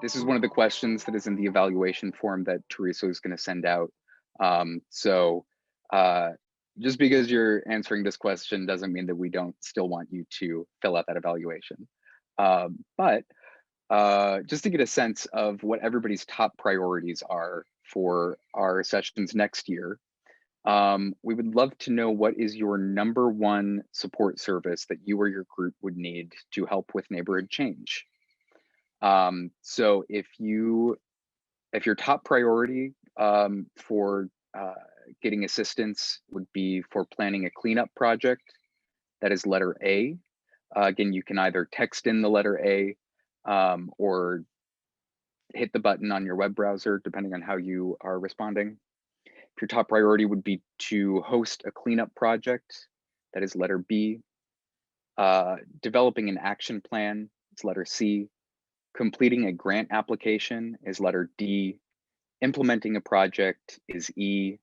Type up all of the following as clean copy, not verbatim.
this is one of the questions that is in the evaluation form that Teresa is going to send out. So just because you're answering this question doesn't mean that we don't still want you to fill out that evaluation. But just to get a sense of what everybody's top priorities are for our sessions next year, we would love to know what is your #1 support service that you or your group would need to help with neighborhood change. So if your top priority for getting assistance would be for planning a cleanup project, that is letter A. Again, you can either text in the letter A or hit the button on your web browser, depending on how you are responding. If your top priority would be to host a cleanup project, that is letter B. Developing an action plan is letter C. Completing a grant application is letter D. Implementing a project is E.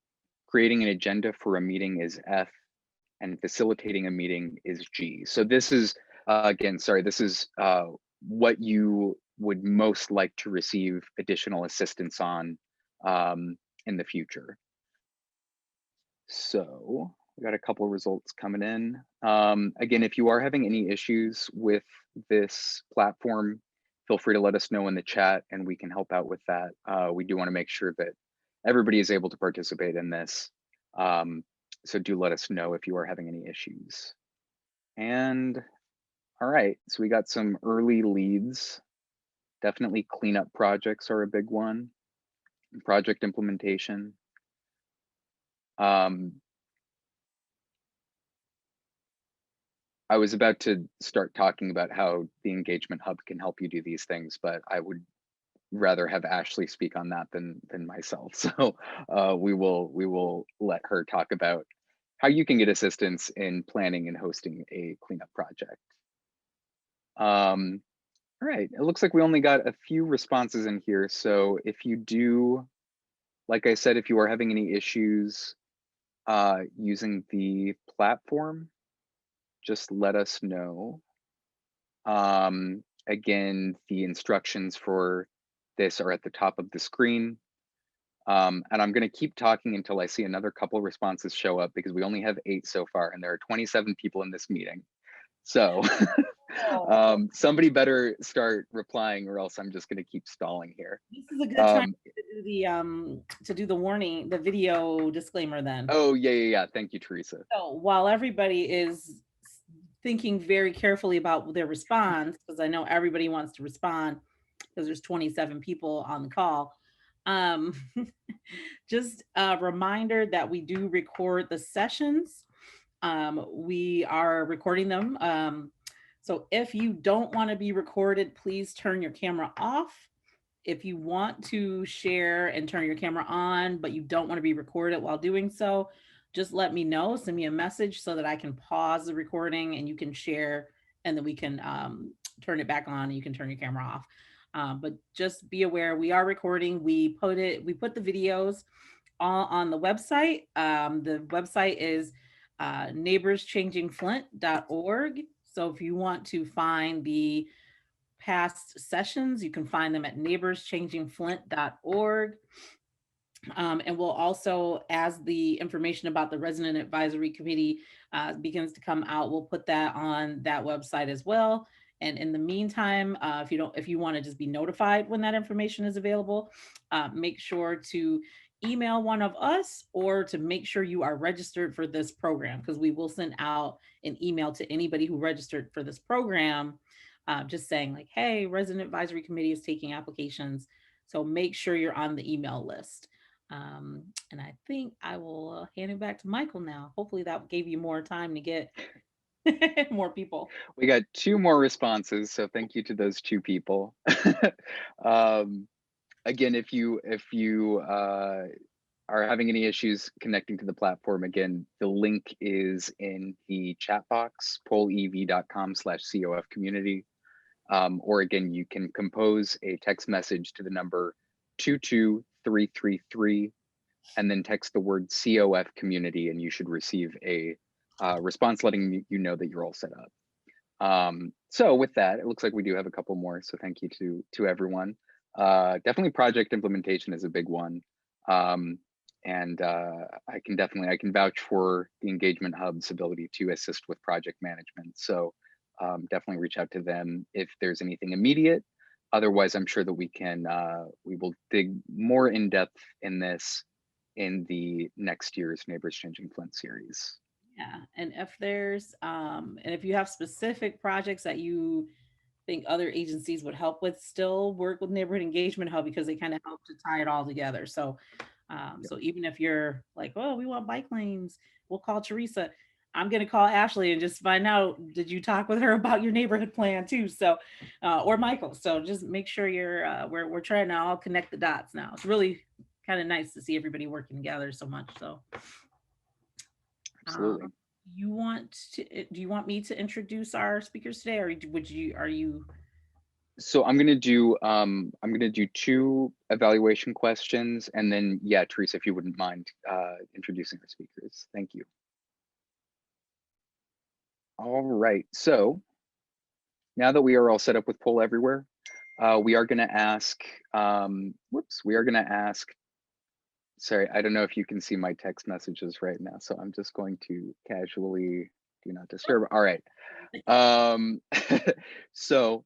Creating an agenda for a meeting is F. And facilitating a meeting is G. So this is, again, sorry, this is what you would most like to receive additional assistance on in the future. So we got a couple of results coming in. Again, if you are having any issues with this platform, feel free to let us know in the chat and we can help out with that. We do want to make sure that everybody is able to participate in this. So do let us know if you are having any issues. And all right, so we got some early leads. Definitely cleanup projects are a big one. Project implementation. I was about to start talking about how the Engagement Hub can help you do these things, but I would rather have Ashley speak on that than myself. So we will let her talk about how you can get assistance in planning and hosting a cleanup project. All right, it looks like we only got a few responses in here. So if you do, like I said, if you are having any issues using the platform, just let us know. Again, the instructions for this are at the top of the screen. And I'm going to keep talking until I see another couple responses show up because we only have 8 so far and there are 27 people in this meeting. So somebody better start replying or else I'm just going to keep stalling here. This is a good time to do the warning, the video disclaimer then. Oh, yeah. Thank you, Teresa. So while everybody is thinking very carefully about their response, because I know everybody wants to respond because there's 27 people on the call. Just a reminder that we do record the sessions. We are recording them. So if you don't want to be recorded, please turn your camera off. If you want to share and turn your camera on, but you don't want to be recorded while doing so, just let me know, send me a message so that I can pause the recording and you can share and then we can turn it back on and you can turn your camera off. But just be aware, we are recording. We put the videos all on the website. The website is neighborschangingflint.org. So if you want to find the past sessions, you can find them at neighborschangingflint.org. And we'll also, as the information about the Resident Advisory Committee begins to come out, we'll put that on that website as well. And in the meantime, if you want to just be notified when that information is available, make sure to email one of us or to make sure you are registered for this program, because we will send out an email to anybody who registered for this program, just saying like, hey, Resident Advisory Committee is taking applications. So make sure you're on the email list. And I think I will hand it back to Michael now. Hopefully that gave you more time to get more people. We got 2 more responses, so thank you to those 2 people. Again, if you are having any issues connecting to the platform, again, the link is in the chat box, pollev.com/COF community. Or again, you can compose a text message to the number 22333 and then text the word COF community and you should receive a response letting you know that you're all set up. So with that, it looks like we do have a couple more. So thank you to everyone. Definitely project implementation is a big one. Um, and I can vouch for the Engagement Hub's ability to assist with project management. So definitely reach out to them if there's anything immediate. Otherwise, I'm sure that we will dig more in depth in this in the next year's Neighbors Changing Flint series. Yeah, and if you have specific projects that you think other agencies would help with, still work with Neighborhood Engagement Hub because they kind of help to tie it all together. So, Yep. so even if you're like, oh, we want bike lanes, we'll call Teresa. I'm gonna call Ashley and just find out, did you talk with her about your neighborhood plan too? So, or Michael. So just make sure we're trying to all connect the dots now. It's really kind of nice to see everybody working together so much. So, um, Absolutely. do you want me to introduce our speakers today, or are you? So I'm gonna do two evaluation questions, and then yeah, Teresa, if you wouldn't mind introducing our speakers. Thank you. All right. So now that we are all set up with Poll Everywhere, we are gonna ask. We are gonna ask. Sorry, I don't know if you can see my text messages right now, so I'm just going to casually do not disturb. All right. Um, so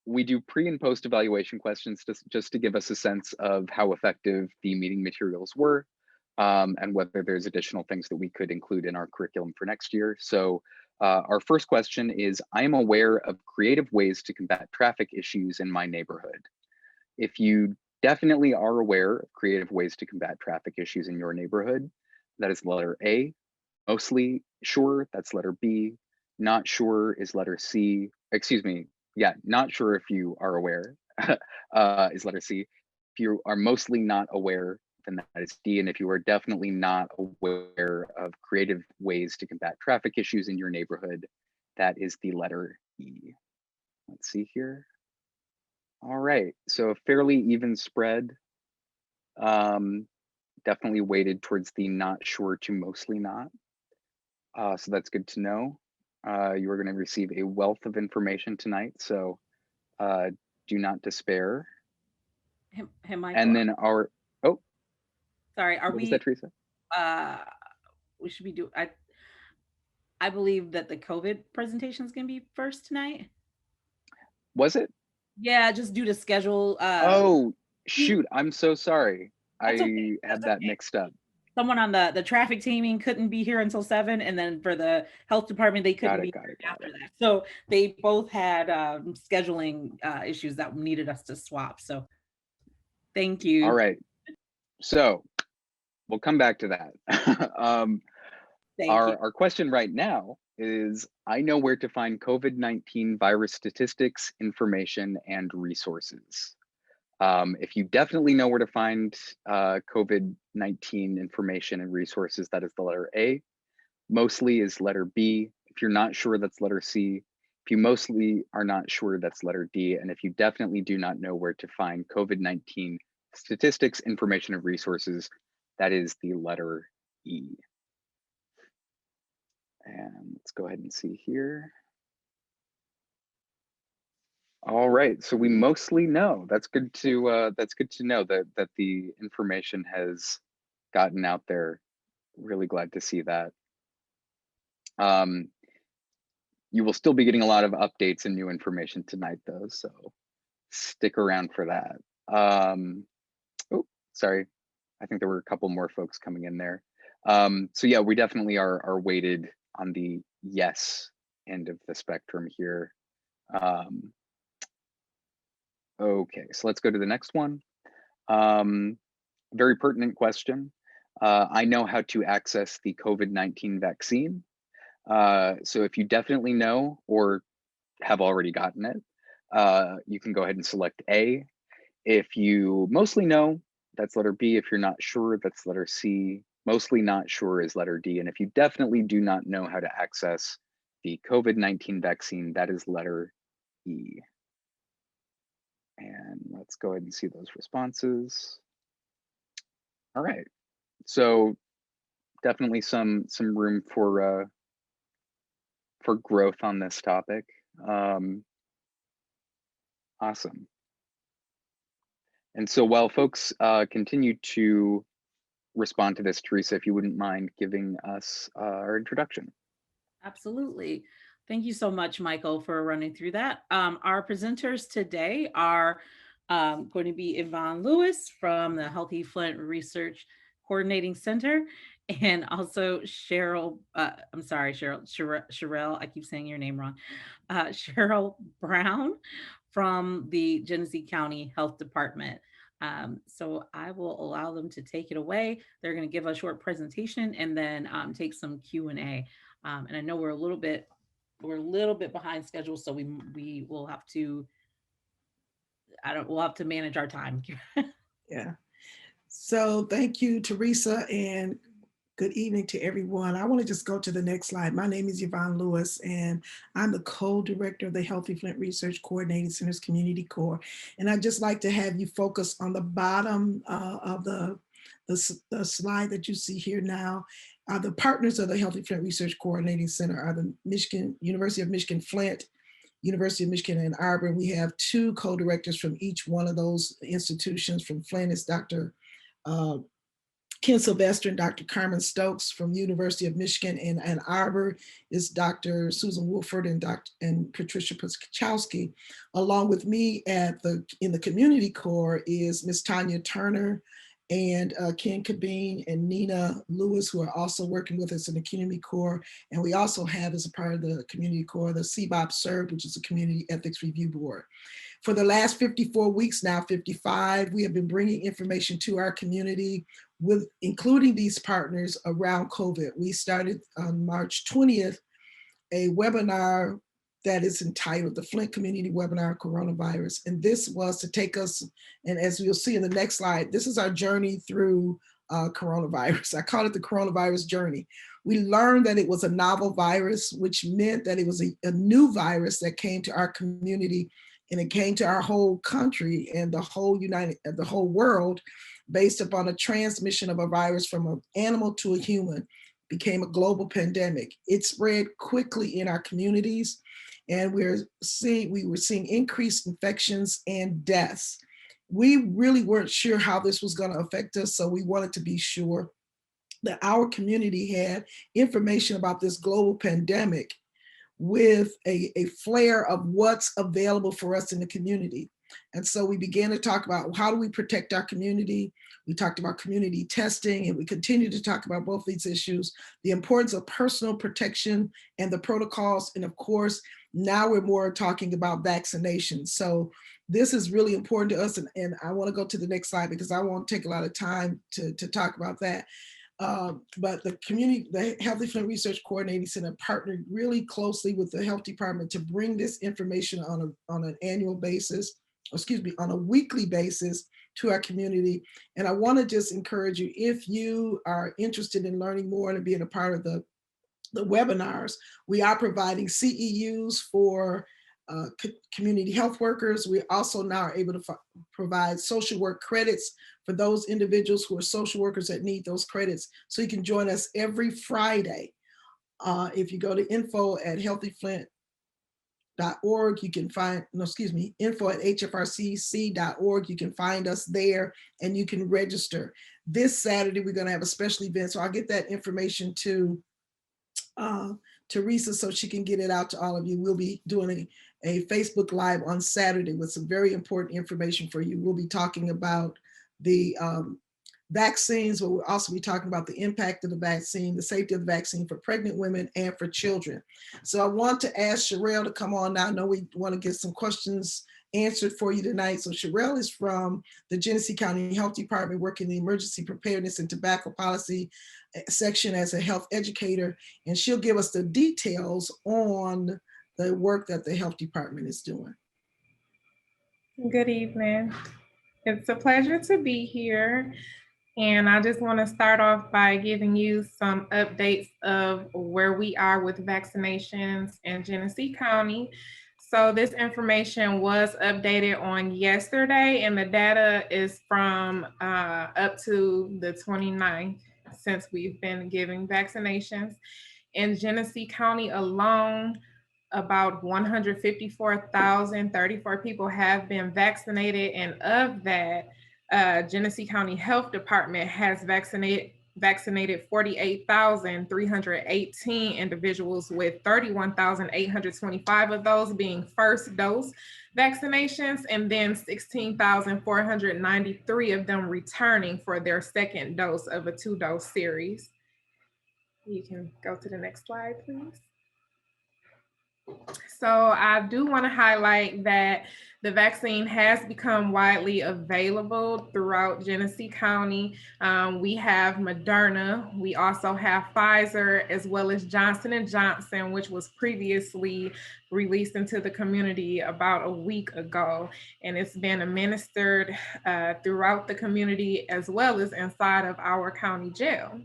we do pre and post evaluation questions just to give us a sense of how effective the meeting materials were, and whether there's additional things that we could include in our curriculum for next year. So our first question is, I am aware of creative ways to combat traffic issues in my neighborhood. If you definitely are aware of creative ways to combat traffic issues in your neighborhood, that is letter A. Mostly sure, that's letter B. Not sure is letter C. Excuse me. Yeah, not sure if you are aware is letter C. If you are mostly not aware, then that is D. And if you are definitely not aware of creative ways to combat traffic issues in your neighborhood, that is the letter E. Let's see here. All right, so a fairly even spread. Um, Definitely weighted towards the not sure to mostly not. So that's good to know. You are going to receive a wealth of information tonight, so uh, do not despair. Hey, Michael. And then oh, Sorry, are what was that, we? Teresa? Uh, we should be do. I believe that the COVID presentation is going to be first tonight. Was it? Yeah, just due to schedule. Oh, We shoot! I'm so sorry. That's okay. I That's had that okay. mixed up. Someone on the traffic teaming couldn't be here until 7, and then for the health department they Got couldn't it. be Got it. here Got after it. that. So they both had scheduling issues that needed us to swap. So thank All you. right. So we'll come back to that. Thank you. Our question right now is, I know where to find COVID-19 virus statistics, information, and resources. If you definitely know where to find COVID-19 information and resources, that is the letter A. Mostly is letter B. If you're not sure, that's letter C. If you mostly are not sure, that's letter D. And if you definitely do not know where to find COVID-19 statistics, information, and resources, that is the letter E. And let's go ahead and see here. All right, so we mostly know. That's good to know that the information has gotten out there. Really glad to see that. Um, you will still be getting a lot of updates and new information tonight, though, so stick around for that. Oh, sorry, I think there were a couple more folks coming in there. So yeah, we definitely are weighted on the yes end of the spectrum here. Okay, so let's go to the next one. Very pertinent question. I know how to access the COVID-19 vaccine. So if you definitely know or have already gotten it, you can go ahead and select A. If you mostly know, that's letter B. If you're not sure, that's letter C. Mostly not sure is letter D. And if you definitely do not know how to access the COVID-19 vaccine, that is letter E. And let's go ahead and see those responses. All right, so definitely some room for growth on this topic. Awesome. And so while folks continue to respond to this, Teresa, if you wouldn't mind giving us our introduction. Absolutely. Thank you so much, Michael, for running through that. Our presenters today are going to be Yvonne Lewis from the Healthy Flint Research Coordinating Center, and also Cheryl, I'm sorry, Sherelle, I keep saying your name wrong, Cheryl Brown from the Genesee County Health Department. So I will allow them to take it away. They're going to give a short presentation and then take some Q&A. And I know we're a little bit behind schedule, so we will have to we'll have to manage our time. Yeah. So thank you, Teresa, and good evening to everyone. I want to just go to the next slide. My name is Yvonne Lewis, and I'm the co-director of the Healthy Flint Research Coordinating Center's Community Core. And I'd just like to have you focus on the bottom of the slide that you see here now. The partners of the Healthy Flint Research Coordinating Center are the University of Michigan Flint, University of Michigan Ann Arbor. We have two co-directors from each one of those institutions. From Flint is Dr. Ken Sylvester and Dr. Carmen Stokes. From University of Michigan in Ann Arbor is Dr. Susan Wolford and Patricia Puchowski. Along with me in the community core is Ms. Tanya Turner and Ken Cabine and Nina Lewis, who are also working with us in the community core. And we also have, as a part of the community core, the CBOP Served, which is a community ethics review board. For the last 54 weeks now, 55, we have been bringing information to our community, with including these partners around COVID. We started on March 20th, a webinar that is entitled the Flint Community Webinar Coronavirus. And this was to take us, and as you'll see in the next slide, this is our journey through coronavirus. I call it the coronavirus journey. We learned that it was a novel virus, which meant that it was a new virus that came to our community, and it came to our whole country and the whole world based upon a transmission of a virus from an animal to a human. Became a global pandemic. It spread quickly in our communities, and we were seeing increased infections and deaths. We really weren't sure how this was going to affect us, so we wanted to be sure that our community had information about this global pandemic with a flare of what's available for us in the community. And so we began to talk about how do we protect our community. We talked about community testing, and we continue to talk about both these issues, the importance of personal protection and the protocols. And of course, now we're more talking about vaccinations. So this is really important to us. And I want to go to the next slide because I won't take a lot of time to talk about that. But the Healthy Flint Research Coordinating Center partnered really closely with the health department to bring this information on an annual basis, on a weekly basis to our community. And I want to just encourage you, if you are interested in learning more and being a part of the webinars, we are providing CEUs for community health workers. We also now are able to provide social work credits for those individuals who are social workers that need those credits. So you can join us every Friday. If you go to info@healthyflint.org, you can find, info@hfrcc.org, you can find us there and you can register. This Saturday, we're going to have a special event. So I'll get that information to Teresa so she can get it out to all of you. We'll be doing a Facebook Live on Saturday with some very important information for you. We'll be talking about the vaccines, but we'll also be talking about the impact of the vaccine, the safety of the vaccine for pregnant women and for children. So I want to ask Sherelle to come on now. I know we want to get some questions answered for you tonight. So Sherelle is from the Genesee County Health Department, working in the Emergency Preparedness and Tobacco Policy section as a health educator, and she'll give us the details on the work that the health department is doing. Good evening. It's a pleasure to be here. And I just want to start off by giving you some updates of where we are with vaccinations in Genesee County. So this information was updated on yesterday, and the data is from up to the 29th since we've been giving vaccinations. In Genesee County alone, about 154,034 people have been vaccinated, and of that, Genesee County Health Department has vaccinated 48,318 individuals, with 31,825 of those being first dose vaccinations, and then 16,493 of them returning for their second dose of a 2-dose series. You can go to the next slide, please. So I do want to highlight that the vaccine has become widely available throughout Genesee County. We have Moderna, we also have Pfizer, as well as Johnson & Johnson, which was previously released into the community about a week ago. And it's been administered throughout the community as well as inside of our county jail.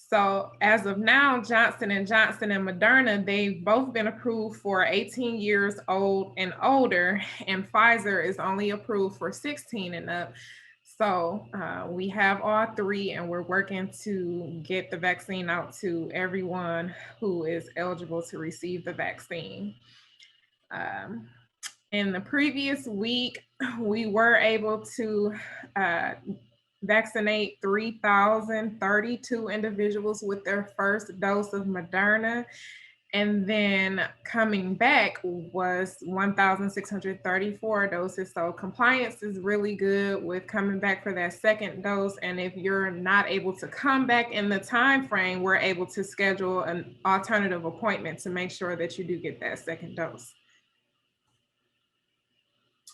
So as of now, Johnson & Johnson and Moderna, they've both been approved for 18 years old and older, and Pfizer is only approved for 16 and up. So we have all three, and we're working to get the vaccine out to everyone who is eligible to receive the vaccine. In the previous week, we were able to vaccinate 3,032 individuals with their first dose of Moderna. And then coming back was 1,634 doses. So compliance is really good with coming back for that second dose. And if you're not able to come back in the time frame, we're able to schedule an alternative appointment to make sure that you do get that second dose.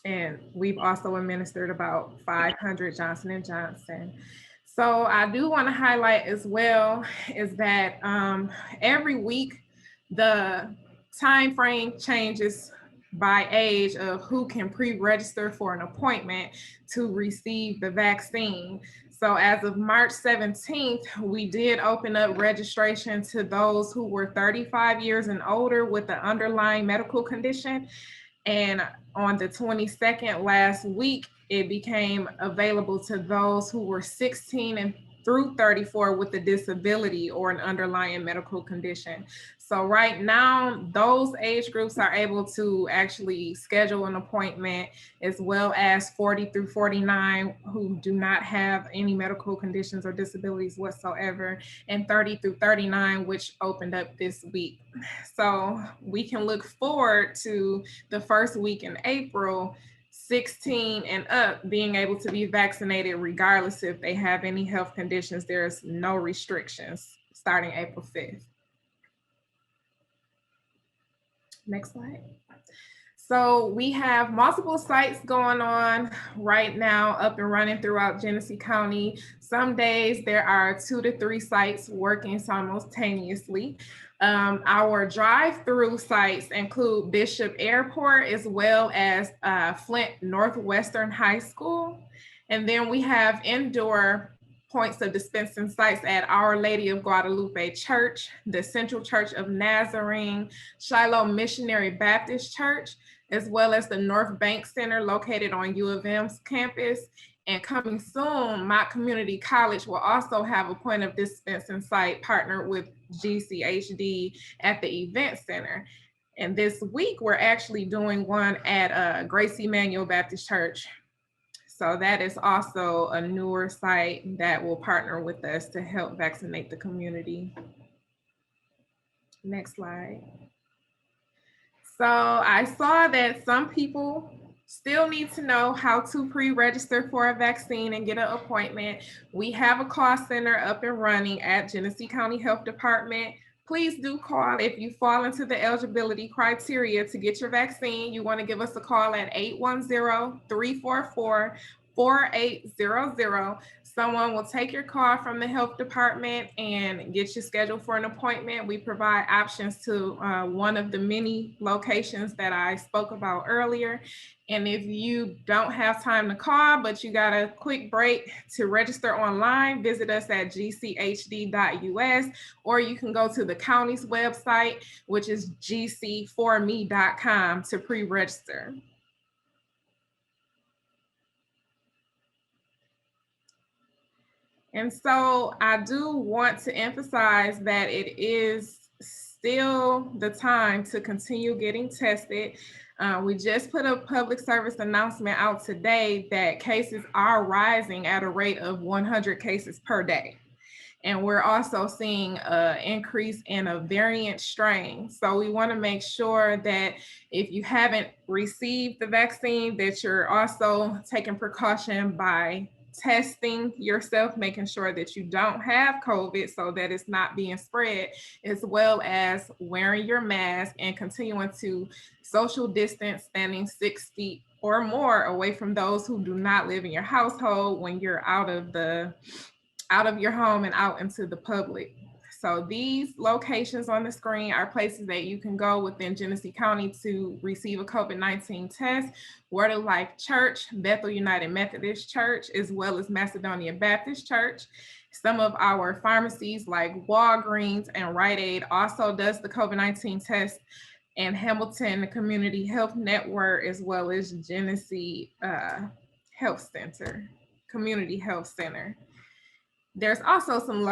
And we've also administered about 500 Johnson & Johnson. So I do want to highlight as well is that every week the time frame changes by age of who can pre-register for an appointment to receive the vaccine. So as of March 17th, we did open up registration to those who were 35 years and older with an underlying medical condition. And on the 22nd last week, it became available to those who were 16 and through 34 with a disability or an underlying medical condition. So right now, those age groups are able to actually schedule an appointment, as well as 40 through 49 who do not have any medical conditions or disabilities whatsoever, and 30 through 39, which opened up this week. So we can look forward to the first week in April, 16 and up being able to be vaccinated regardless if they have any health conditions. There's no restrictions starting April 5th. Next slide. So we have multiple sites going on right now, up and running throughout Genesee County. Some days there are 2 to 3 sites working simultaneously. Our drive-through sites include Bishop Airport as well as Flint Northwestern High School. And then we have indoor points of dispensing sites at Our Lady of Guadalupe Church, the Central Church of Nazarene, Shiloh Missionary Baptist Church, as well as the North Bank Center located on U of M's campus. And coming soon, Mott Community College will also have a point of dispensing site partnered with GCHD at the Event Center. And this week, we're actually doing one at Grace Emmanuel Baptist Church. So that is also a newer site that will partner with us to help vaccinate the community. Next slide. So I saw that some people still need to know how to pre-register for a vaccine and get an appointment. We have a call center up and running at Genesee County Health Department. Please do call if you fall into the eligibility criteria to get your vaccine. You want to give us a call at 810-344-4800. Someone will take your call from the health department and get you scheduled for an appointment. We provide options to one of the many locations that I spoke about earlier. And if you don't have time to call, but you got a quick break to register online, visit us at gchd.us, or you can go to the county's website, which is gc4me.com, to pre-register. And so I do want to emphasize that it is still the time to continue getting tested. We just put a public service announcement out today that cases are rising at a rate of 100 cases per day. And we're also seeing an increase in a variant strain. So we want to make sure that if you haven't received the vaccine, that you're also taking precaution by testing yourself, making sure that you don't have COVID so that it's not being spread, as well as wearing your mask and continuing to social distance, standing 6 feet or more away from those who do not live in your household when you're out of your home and out into the public. So these locations on the screen are places that you can go within Genesee County to receive a COVID-19 test. Word of Life Church, Bethel United Methodist Church, as well as Macedonia Baptist Church. Some of our pharmacies like Walgreens and Rite Aid also does the COVID-19 test, and Hamilton Community Health Network, as well as Genesee Health Center, Community Health Center. There's also some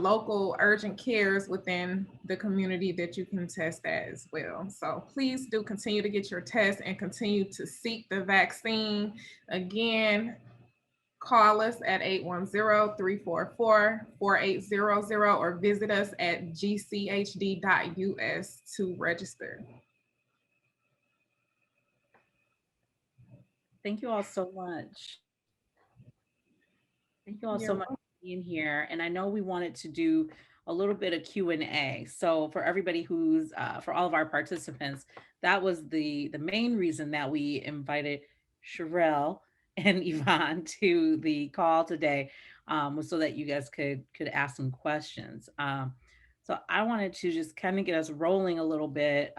local urgent cares within the community that you can test at as well. So please do continue to get your test and continue to seek the vaccine. Again, call us at 810-344-4800 or visit us at gchd.us to register. Thank you all so much. Thank you all so much for being here. And I know we wanted to do a little bit of Q&A. So for everybody who's, for all of our participants, that was the main reason that we invited Sherelle and Yvonne to the call today, was so that you guys could ask some questions. So I wanted to just kind of get us rolling a little bit,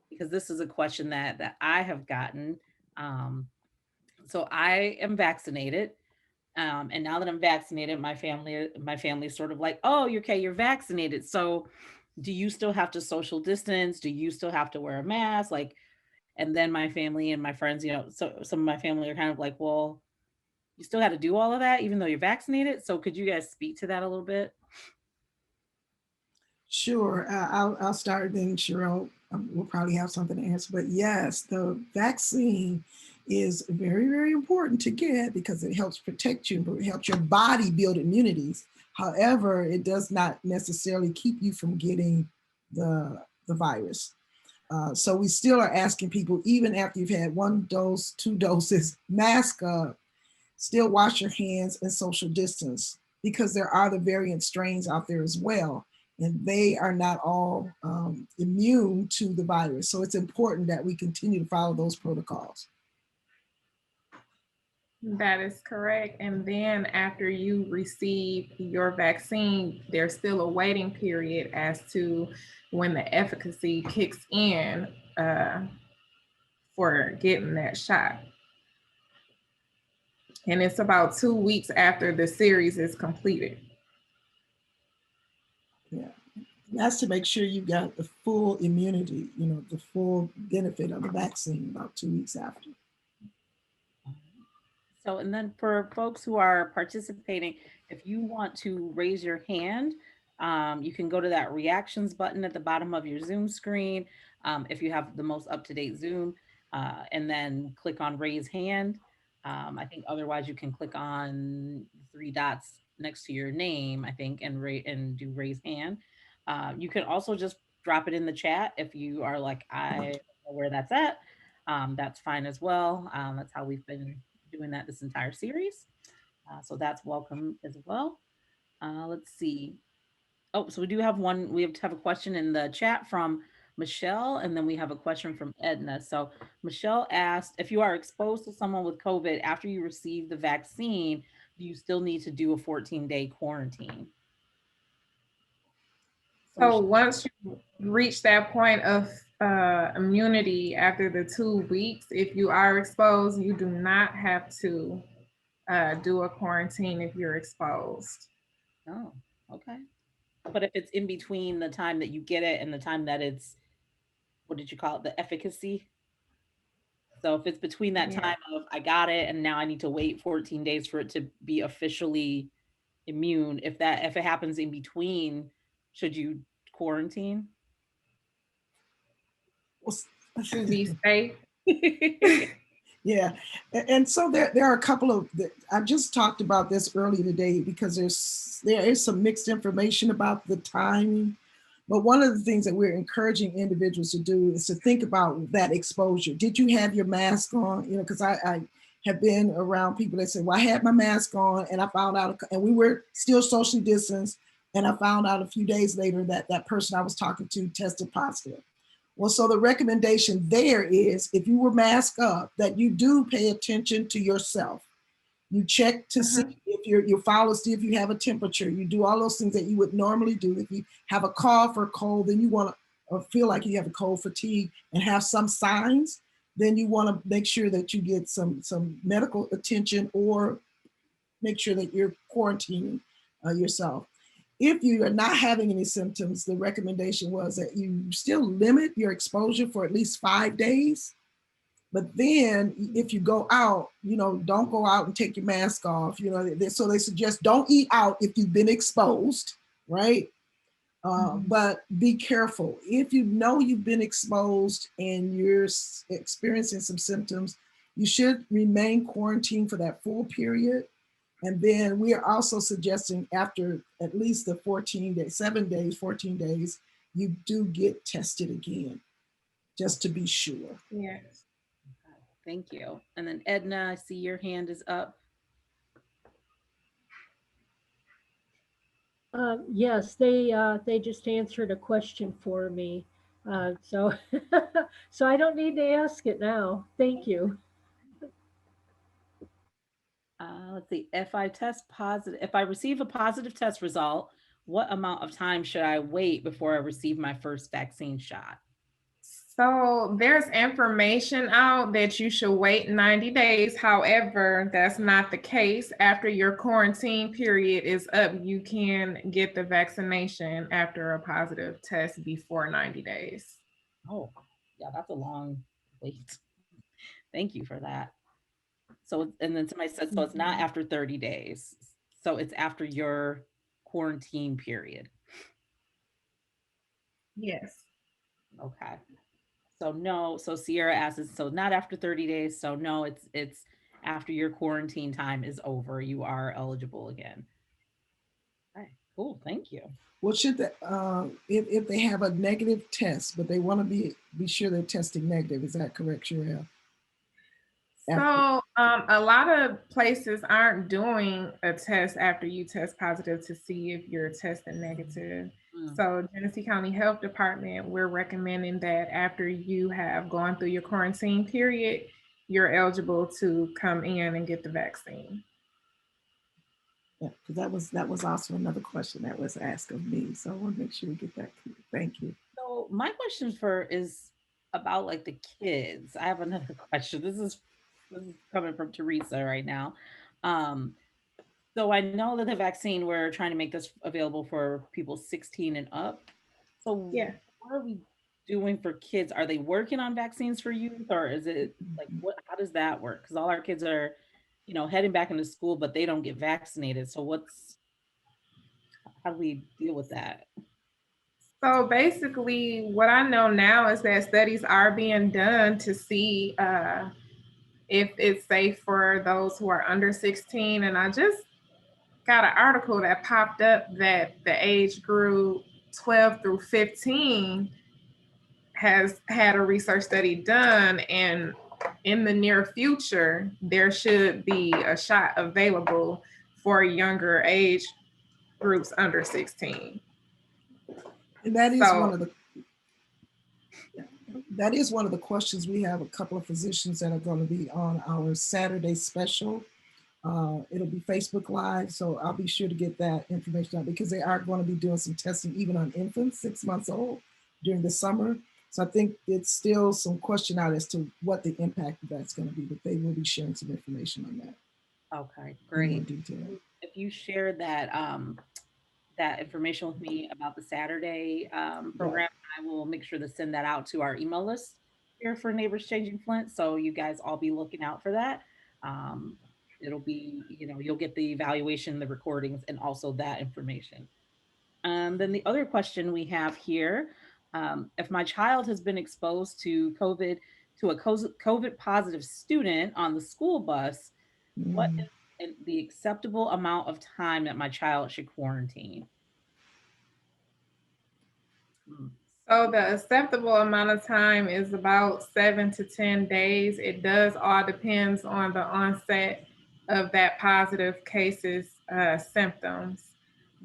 because this is a question that I have gotten. So I am vaccinated. And now that I'm vaccinated, my family is sort of like, oh, you're okay, you're vaccinated. So do you still have to social distance? Do you still have to wear a mask? Like, and then my family and my friends, so some of my family are kind of like, well, you still got to do all of that, even though you're vaccinated. So could you guys speak to that a little bit? Sure. I'll start, then Cheryl will probably have something to answer. But yes, the vaccine is very, very important to get because it helps protect you, it helps your body build immunities. However, it does not necessarily keep you from getting the virus. So we still are asking people, even after you've had 1 dose, 2 doses, mask up, still wash your hands and social distance, because there are the variant strains out there as well. And they are not all immune to the virus. So it's important that we continue to follow those protocols. That is correct. And then after you receive your vaccine, there's still a waiting period as to when the efficacy kicks in for getting that shot. And it's about 2 weeks after the series is completed. Yeah, that's to make sure you got the full immunity, the full benefit of the vaccine about 2 weeks after. So, and then for folks who are participating, if you want to raise your hand, you can go to that reactions button at the bottom of your Zoom screen. If you have the most up-to-date Zoom, and then click on raise hand. I think otherwise you can click on 3 dots next to your name, I think, and do raise hand. You can also just drop it in the chat if you are like, I don't know where that's at. That's fine as well. That's how we've been doing that this entire series. So that's welcome as well. Let's see. Oh, so we do have one. We have to have a question in the chat from Michelle, and then we have a question from Edna. So Michelle asked, if you are exposed to someone with COVID after you receive the vaccine, do you still need to do a 14-day quarantine? So once you reach that point of immunity after the 2 weeks, if you are exposed, you do not have to do a quarantine if you're exposed. Oh, okay. But if it's in between the time that you get it and the time that it's, what did you call it, the efficacy? So if it's between that time of I got it and now I need to wait 14 days for it to be officially immune, if it happens in between, should you quarantine? To be safe. Yeah, and so there are a couple of, I just talked about this earlier today because there is some mixed information about the timing. But one of the things that we're encouraging individuals to do is to think about that exposure. Did you have your mask on? You know, because I have been around people that say, well, I had my mask on and I found out, and we were still socially distanced, and I found out a few days later that that person I was talking to tested positive. Well, so the recommendation there is if you were masked up, that you do pay attention to yourself. You check to see if you follow, see if you have a temperature. You do all those things that you would normally do. If you have a cough or cold, then you want to, or feel like you have a cold, fatigue, and have some signs, then you want to make sure that you get some medical attention or make sure that you're quarantining yourself. If you are not having any symptoms, the recommendation was that you still limit your exposure for at least 5 days. But then if you go out, you know, don't go out and take your mask off. You know, so they suggest don't eat out if you've been exposed, right? But be careful. If you know you've been exposed and you're experiencing some symptoms, you should remain quarantined for that full period. And then we are also suggesting after at least the 14 days, 7 days, 14 days, you do get tested again, just to be sure. Yes. Thank you. And then Edna, I see your hand is up. Yes, they just answered a question for me. So so I don't need to ask it now. Thank you. Let's see. If I test positive, if I receive a positive test result, what amount of time should I wait before I receive my first vaccine shot? So there's information out that you should wait 90 days. However, that's not the case. After your quarantine period is up, you can get the vaccination after a positive test before 90 days. Oh, yeah, that's a long wait. Thank you for that. So, and then somebody said, so it's not after 30 days. So it's after your quarantine period. Yes. Okay. So no, so Sierra asks, so not after 30 days. So no, it's after your quarantine time is over, you are eligible again. Okay, cool. Thank you. Well, should they, if they have a negative test, but they want to be sure they're testing negative, is that correct, Sherelle? So a lot of places aren't doing a test after you test positive to see if you're testing negative. So Genesee County Health Department, we're recommending that after you have gone through your quarantine period, you're eligible to come in and get the vaccine. Yeah, because that was also another question that was asked of me. So I want to make sure we get that clear. Thank you. So my question is about like the kids. I have another question. This is coming from Teresa right now. So I know that the vaccine, we're trying to make this available for people 16 and up. So yeah, what are we doing for kids? Are they working on vaccines for youth, or is it like how does that work? Because all our kids are, you know, heading back into school, but they don't get vaccinated. So how do we deal with that? so basically what I know now is that studies are being done to see if it's safe for those who are under 16. And I just got an article that popped up that the age group 12 through 15 has had a research study done, and in the near future, there should be a shot available for younger age groups under 16. And that is one of the questions. We have a couple of physicians that are going to be on our Saturday special. It'll be Facebook Live, so I'll be sure to get that information out because they are going to be doing some testing even on infants 6 months old during the summer. So I think it's still some question out as to what the impact of that's going to be, but they will be sharing some information on that. Okay, great. In detail. If you share that that information with me about the Saturday program, I will make sure to send that out to our email list here for Neighbors Changing Flint. So you guys all be looking out for that. It'll be, you know, you'll get the evaluation, the recordings, and also that information. Then the other question we have here, if my child has been exposed to a COVID positive student on the school bus, what Mm. is the acceptable amount of time that my child should quarantine? Hmm. So the acceptable amount of time is about 7 to 10 days. It does all depends on the onset of that positive case's symptoms.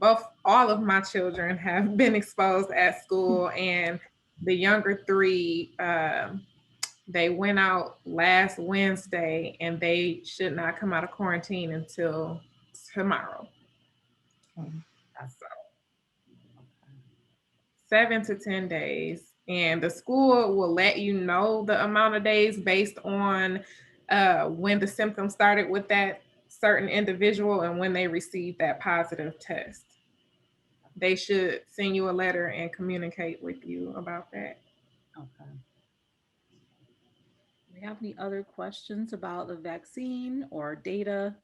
All of my children have been exposed at school, and the younger three, they went out last Wednesday, and they should not come out of quarantine until tomorrow. Um, So 7 to 10 days. And the school will let you know the amount of days based on when the symptoms started with that certain individual and when they received that positive test. They should send you a letter and communicate with you about that. Okay. Do we have any other questions about the vaccine or data?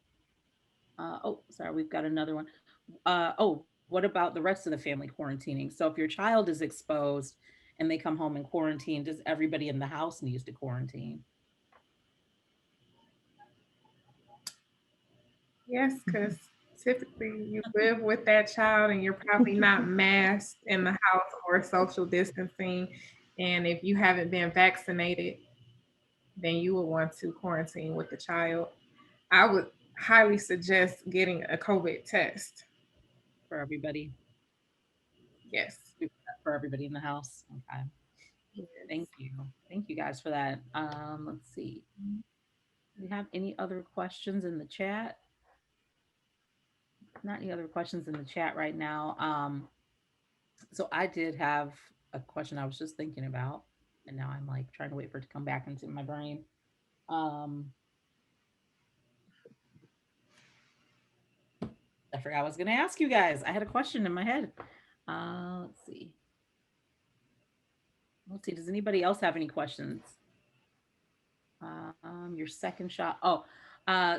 Oh, sorry, we've got another one. Oh, what about the rest of the family quarantining? So if your child is exposed and they come home and quarantine, does everybody in the house needs to quarantine? Yes, because typically you live with that child and you're probably not masked in the house or social distancing. And if you haven't been vaccinated, then you would want to quarantine with the child. I would highly suggest getting a COVID test. For everybody? Yes. For everybody in the house? Okay. Yes. Thank you. Thank you guys for that. Let's see. Do we have any other questions in the chat? Not any other questions in the chat right now. So I did have a question I was just thinking about, and now I'm like trying to wait for it to come back into my brain. Um, I forgot I was going to ask you guys. I had a question in my head. Let's see. Let's see. Does anybody else have any questions? Your second shot. Oh,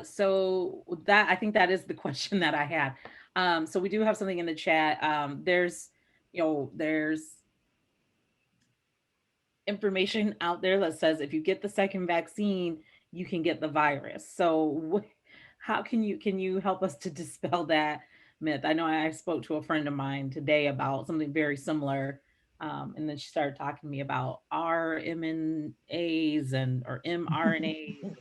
so that I think that is the question that I had. So we do have something in the chat. There's information out there that says if you get the second vaccine, you can get the virus. So how can you help us to dispel that myth? I know I spoke to a friend of mine today about something very similar. And then she started talking to me about RMNAs or mRNAs.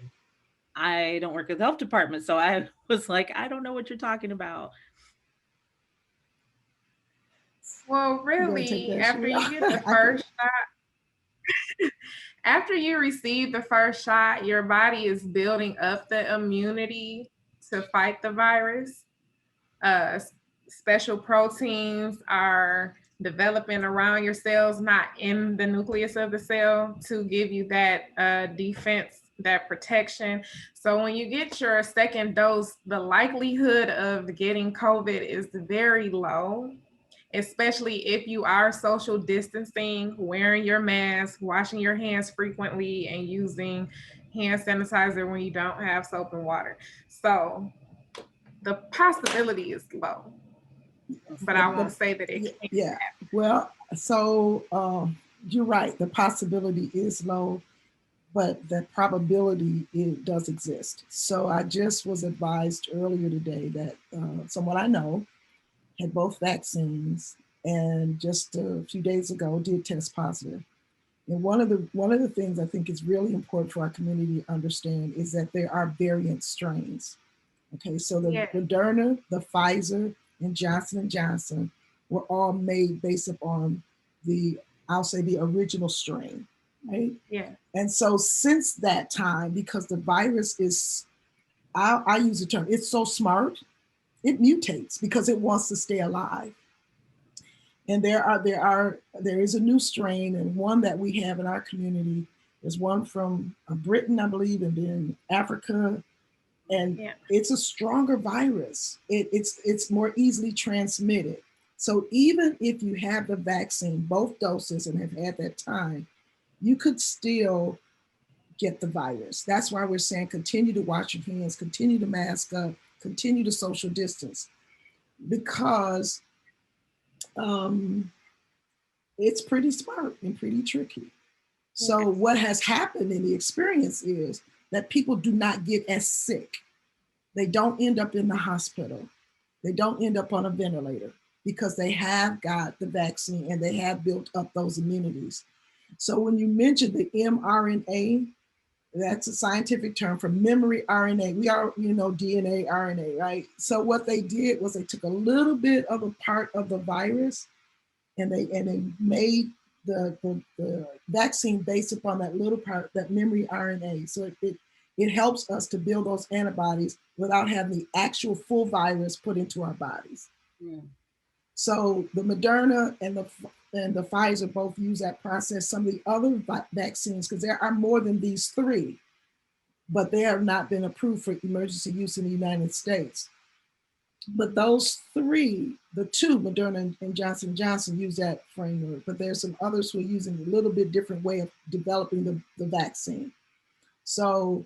I don't work at the health department, so I was like, I don't know what you're talking about. Well, You gonna take really, that, after you Sheila? get the first shot, after you receive the first shot, your body is building up the immunity to fight the virus. Special proteins are developing around your cells, not in the nucleus of the cell, to give you that defense, that protection. So when you get your second dose, the likelihood of getting COVID is very low, especially if you are social distancing, wearing your mask, washing your hands frequently, and using hand sanitizer when you don't have soap and water. So the possibility is low, but I won't say that it can't. Yeah. Well, so you're right. The possibility is low, but the probability it does exist. So I just was advised earlier today that someone I know had both vaccines and just a few days ago did test positive. And one of the things I think is really important for our community to understand is that there are variant strains. Okay, so the Yes. Moderna, the Pfizer, and Johnson & Johnson were all made based upon I'll say the original strain, right? Yeah. And so since that time, because the virus is, I use the term, it's so smart, it mutates because it wants to stay alive. And there is a new strain, and one that we have in our community is one from Britain, I believe, and then Africa. And Yeah. it's a stronger virus. It's more easily transmitted. So even if you have the vaccine, both doses, and have had that time, you could still get the virus. That's why we're saying continue to wash your hands, continue to mask up, continue to social distance. Because it's pretty smart and pretty tricky. So what has happened in the experience is that people do not get as sick. They don't end up in the hospital. They don't end up on a ventilator because they have got the vaccine and they have built up those immunities. So when you mentioned the mRNA, that's a scientific term for memory RNA. We are, DNA, RNA, right? So what they did was they took a little bit of a part of the virus and they made the vaccine based upon that little part, that memory RNA. So it helps us to build those antibodies without having the actual full virus put into our bodies. Yeah. So the Moderna and the Pfizer both use that process. Some of the other vaccines, because there are more than these three, but they have not been approved for emergency use in the United States. But those three, the two, Moderna and Johnson & Johnson, use that framework, but there's some others who are using a little bit different way of developing the vaccine. So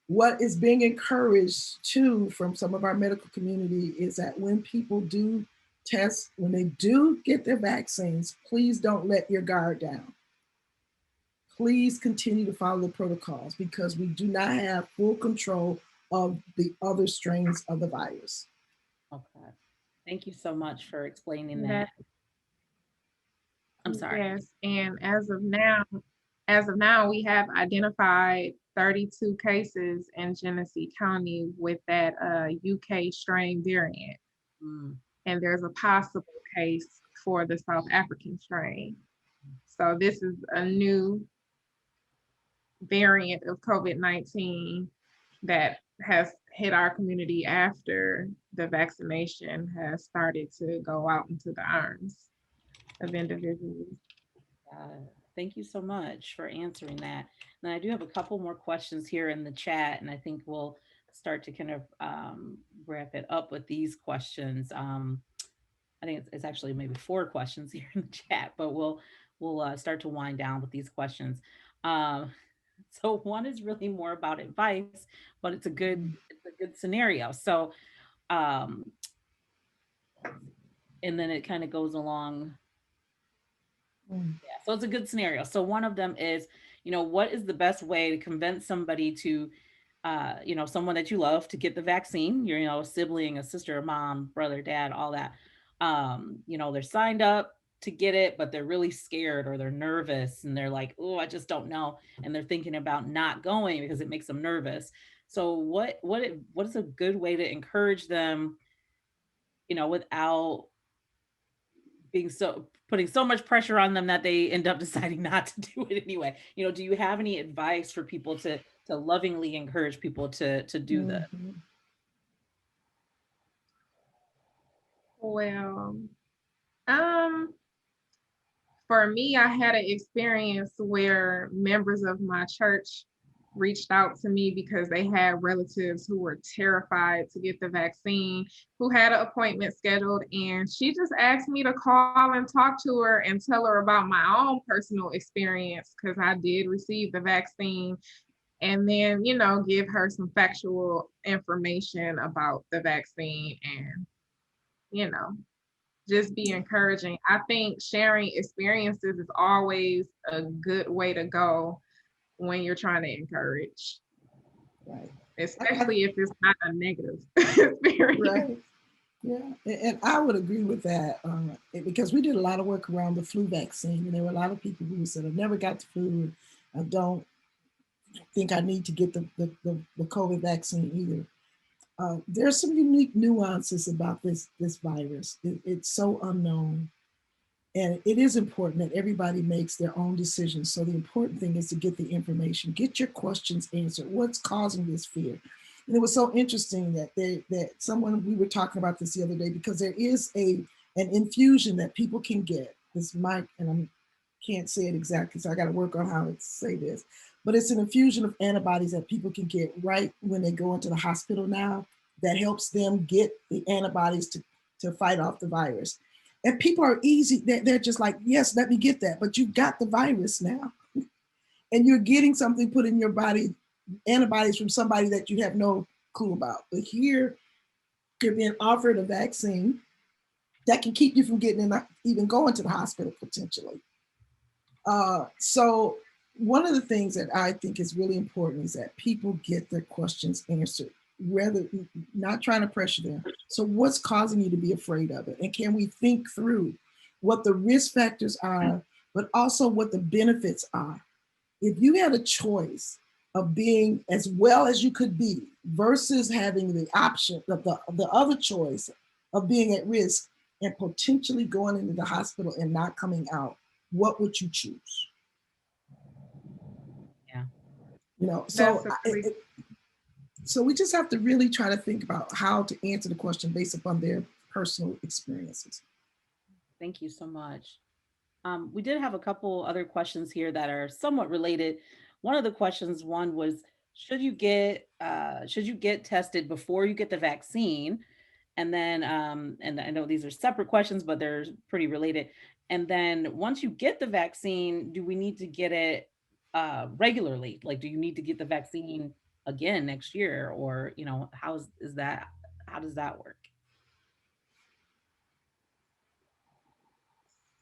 what is being encouraged too from some of our medical community is that when people do test, when they do get their vaccines, please don't let your guard down. Please continue to follow the protocols because we do not have full control of the other strains of the virus. Okay. Thank you so much for explaining that. I'm sorry. Yes, and as of now, we have identified 32 cases in Genesee County with that UK strain variant. And there's a possible case for the South African strain. So this is a new variant of COVID-19 that has hit our community after the vaccination has started to go out into the arms of individuals. Thank you so much for answering that. And I do have a couple more questions here in the chat, and I think we'll start to kind of wrap it up with these questions. I think it's actually maybe 4 questions here in the chat, but we'll start to wind down with these questions. So one is really more about advice, but it's a good scenario. So, and then it kind of goes along. Yeah, so it's a good scenario. So one of them is, what is the best way to convince somebody to, someone that you love to get the vaccine, a sibling, a sister, a mom, brother, dad, all that. They're signed up to get it, but they're really scared or they're nervous and they're like, oh, I just don't know. And they're thinking about not going because it makes them nervous. So what is a good way to encourage them, without putting so much pressure on them that they end up deciding not to do it anyway? Do you have any advice for people to lovingly encourage people to do that? Well, for me, I had an experience where members of my church reached out to me because they had relatives who were terrified to get the vaccine, who had an appointment scheduled, and she just asked me to call and talk to her and tell her about my own personal experience because I did receive the vaccine, and then, give her some factual information about the vaccine and, just be encouraging. I think sharing experiences is always a good way to go when you're trying to encourage. Right. Especially if it's not a negative experience. Right. Yeah, and I would agree with that because we did a lot of work around the flu vaccine, and there were a lot of people who said, "I've never got the flu. I don't think I need to get the COVID vaccine either." There's some unique nuances about this virus. It's so unknown. And it is important that everybody makes their own decisions. So the important thing is to get the information, get your questions answered. What's causing this fear? And it was so interesting that we were talking about this the other day, because there is an infusion that people can get. This might, and I can't say it exactly, so I got to work on how to say this. But it's an infusion of antibodies that people can get right when they go into the hospital now that helps them get the antibodies to fight off the virus. And people are easy, they're just like, yes, let me get that. But you got the virus now. And you're getting something put in your body, antibodies from somebody that you have no clue about. But here, you're being offered a vaccine that can keep you from even going to the hospital potentially. So one of the things that I think is really important is that people get their questions answered, rather not trying to pressure them. So what's causing you to be afraid of it? And can we think through what the risk factors are, but also what the benefits are? If you had a choice of being as well as you could be versus having the option of the other choice of being at risk and potentially going into the hospital and not coming out, what would you choose? Yeah. You know, That's so a really so we just have to really try to think about how to answer the question based upon their personal experiences. Thank you so much. We did have a couple other questions here that are somewhat related. One of the questions, one was, should you get tested before you get the vaccine? And then, and I know these are separate questions, but they're pretty related. And then once you get the vaccine, do we need to get it regularly? Like, do you need to get the vaccine again next year? Or, how is that? How does that work?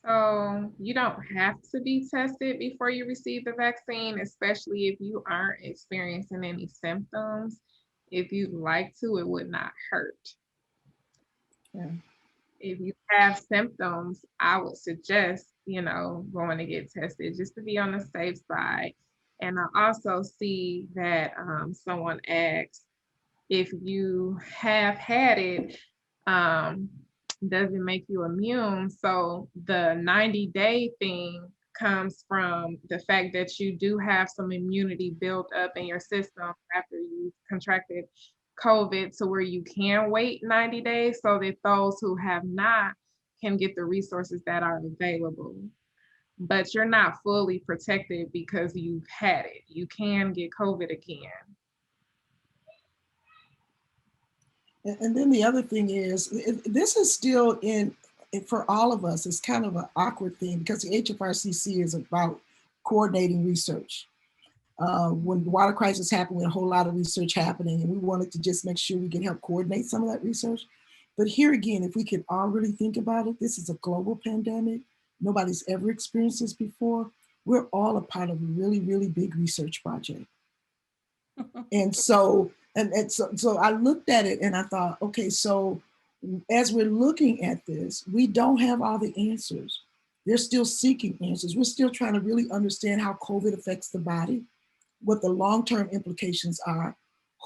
So you don't have to be tested before you receive the vaccine, especially if you aren't experiencing any symptoms. If you'd like to, it would not hurt. Yeah. If you have symptoms, I would suggest, going to get tested just to be on the safe side. And I also see that someone asked if you have had it, does it make you immune? So the 90-day thing comes from the fact that you do have some immunity built up in your system after you contracted COVID, to where you can wait 90 days so that those who have not can get the resources that are available. But you're not fully protected because you've had it. You can get COVID again. And then the other thing is, this is still for all of us, it's kind of an awkward thing because the HFRCC is about coordinating research. When the water crisis happened, we had a whole lot of research happening, and we wanted to just make sure we can help coordinate some of that research. But here again, if we can all really think about it, this is a global pandemic. Nobody's ever experienced this before. We're all a part of a really, really big research project. And so, so I looked at it and I thought, okay, so as we're looking at this, we don't have all the answers. They're still seeking answers. We're still trying to really understand how COVID affects the body, what the long-term implications are,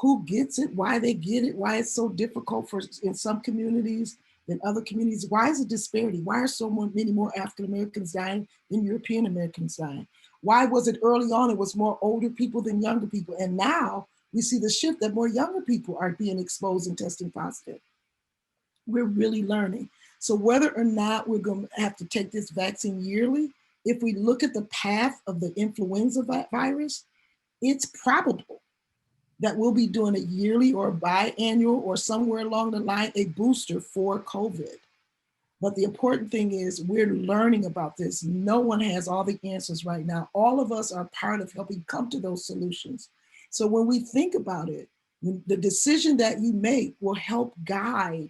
who gets it, why they get it, why it's so difficult in some communities than other communities. Why is the disparity? Why are so many more African Americans dying than European Americans dying? Why was it early on it was more older people than younger people? And now we see the shift that more younger people are being exposed and testing positive. We're really learning. So whether or not we're going to have to take this vaccine yearly, if we look at the path of the influenza virus, it's probable that we'll be doing a yearly or biannual or somewhere along the line, a booster for COVID. But the important thing is we're learning about this. No one has all the answers right now. All of us are part of helping come to those solutions. So when we think about it, the decision that you make will help guide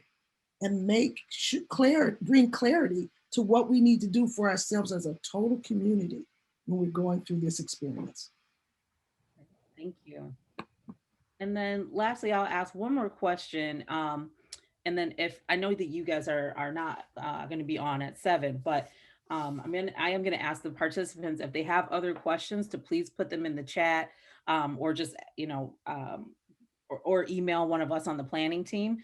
and bring clarity to what we need to do for ourselves as a total community when we're going through this experience. Thank you. And then lastly, I'll ask one more question. And then if I know that you guys are not going to be on at 7, but I am going to ask the participants if they have other questions to please put them in the chat, or just, or email one of us on the planning team,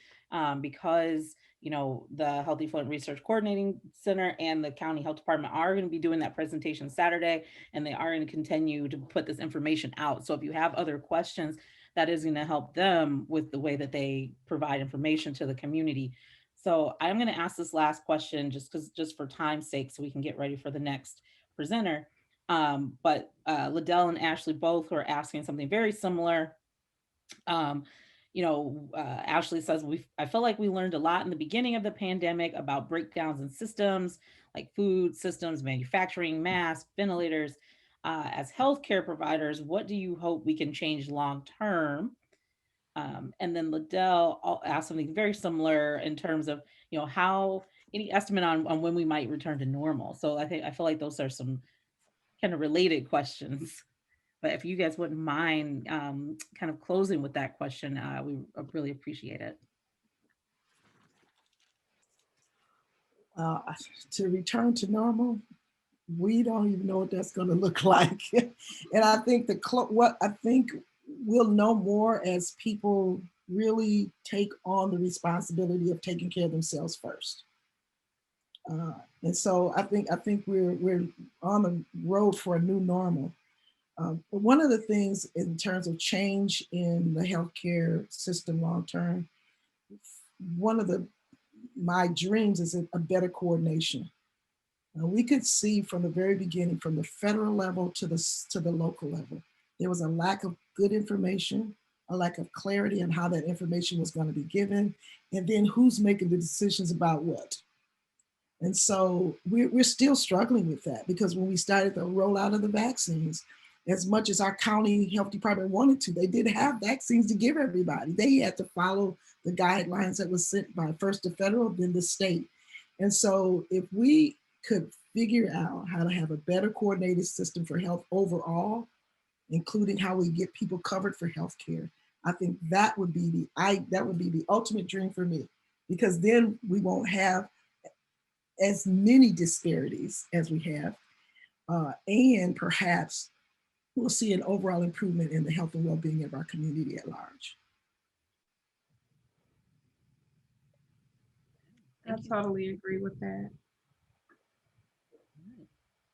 because the Healthy Fluent Research Coordinating Center and the County Health Department are going to be doing that presentation Saturday, and they are going to continue to put this information out. So if you have other questions, that is going to help them with the way that they provide information to the community. So I'm going to ask this last question just for time's sake, so we can get ready for the next presenter. But Liddell and Ashley both were asking something very similar. Ashley says, I feel like we learned a lot in the beginning of the pandemic about breakdowns in systems like food systems, manufacturing, masks, ventilators. As healthcare providers, what do you hope we can change long term? And then Liddell asked something very similar in terms of, how any estimate on when we might return to normal? So I feel like those are some kind of related questions. But if you guys wouldn't mind kind of closing with that question, we really appreciate it. To return to normal, we don't even know what that's going to look like. And I think what I think we'll know more as people really take on the responsibility of taking care of themselves first. And so I think we're on the road for a new normal. But one of the things in terms of change in the healthcare system long term, one of my dreams is a better coordination. We could see from the very beginning, from the federal level to the local level, there was a lack of good information, a lack of clarity on how that information was going to be given, and then who's making the decisions about what. And so we're still struggling with that, because when we started the rollout of the vaccines, as much as our county health department wanted to, they didn't have vaccines to give everybody. They had to follow the guidelines that was sent by first the federal, then the state. And so if we could figure out how to have a better coordinated system for health overall, including how we get people covered for healthcare, I think that would be the ultimate dream for me, because then we won't have as many disparities as we have, and perhaps we'll see an overall improvement in the health and well-being of our community at large. I totally agree with that.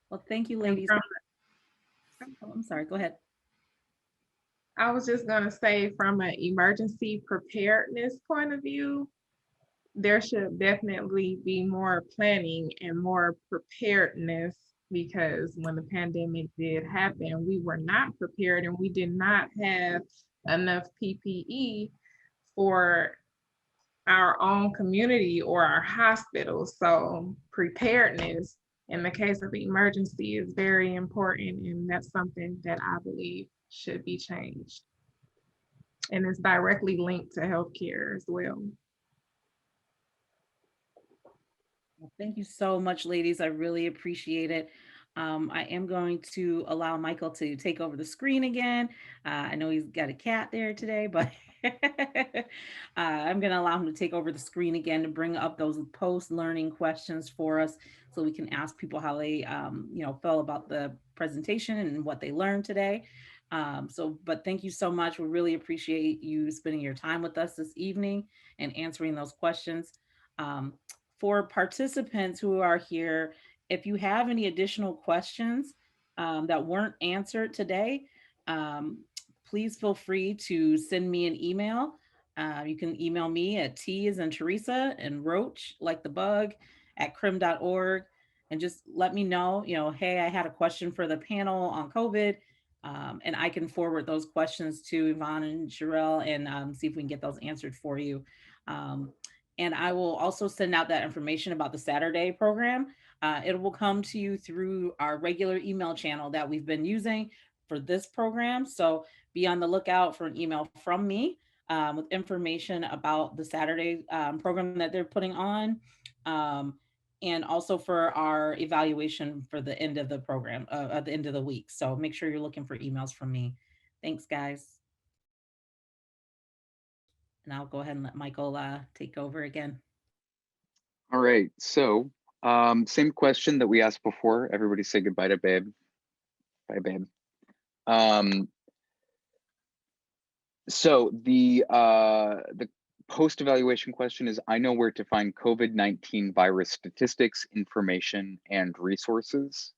Well, thank you, ladies. Oh, I'm sorry, go ahead. I was just going to say, from an emergency preparedness point of view, there should definitely be more planning and more preparedness, because when the pandemic did happen, we were not prepared and we did not have enough PPE for our own community or our hospitals. So preparedness in the case of emergency is very important, and that's something that I believe should be changed. And it's directly linked to healthcare as well. Well, thank you so much, ladies. I really appreciate it. I am going to allow Michael to take over the screen again. I know he's got a cat there today, but I'm going to allow him to take over the screen again to bring up those post-learning questions for us, so we can ask people how they, felt about the presentation and what they learned today. But thank you so much. We really appreciate you spending your time with us this evening and answering those questions. For participants who are here, if you have any additional questions that weren't answered today, please feel free to send me an email. You can email me at T as in Teresa and Roach, like the bug, at crim.org, and just let me know, hey, I had a question for the panel on COVID, and I can forward those questions to Yvonne and Sherelle and see if we can get those answered for you. And I will also send out that information about the Saturday program. It will come to you through our regular email channel that we've been using for this program. So be on the lookout for an email from me with information about the Saturday program that they're putting on. And also for our evaluation for the end of the program, at the end of the week. So make sure you're looking for emails from me. Thanks, guys. And I'll go ahead and let Michael take over again. All right, so same question that we asked before. Everybody say goodbye to Babe. Bye, Babe. So the post-evaluation question is, I know where to find COVID-19 virus statistics, information, and resources.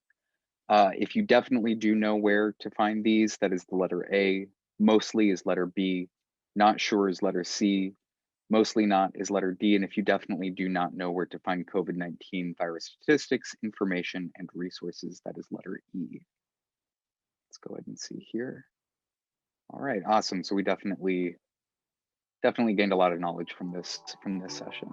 If you definitely do know where to find these, that is the letter A. Mostly is letter B. Not sure is letter C. Mostly not is letter D. And if you definitely do not know where to find COVID-19 virus statistics, information, and resources, that is letter E. Let's go ahead and see here. All right, awesome. So we definitely gained a lot of knowledge from this session.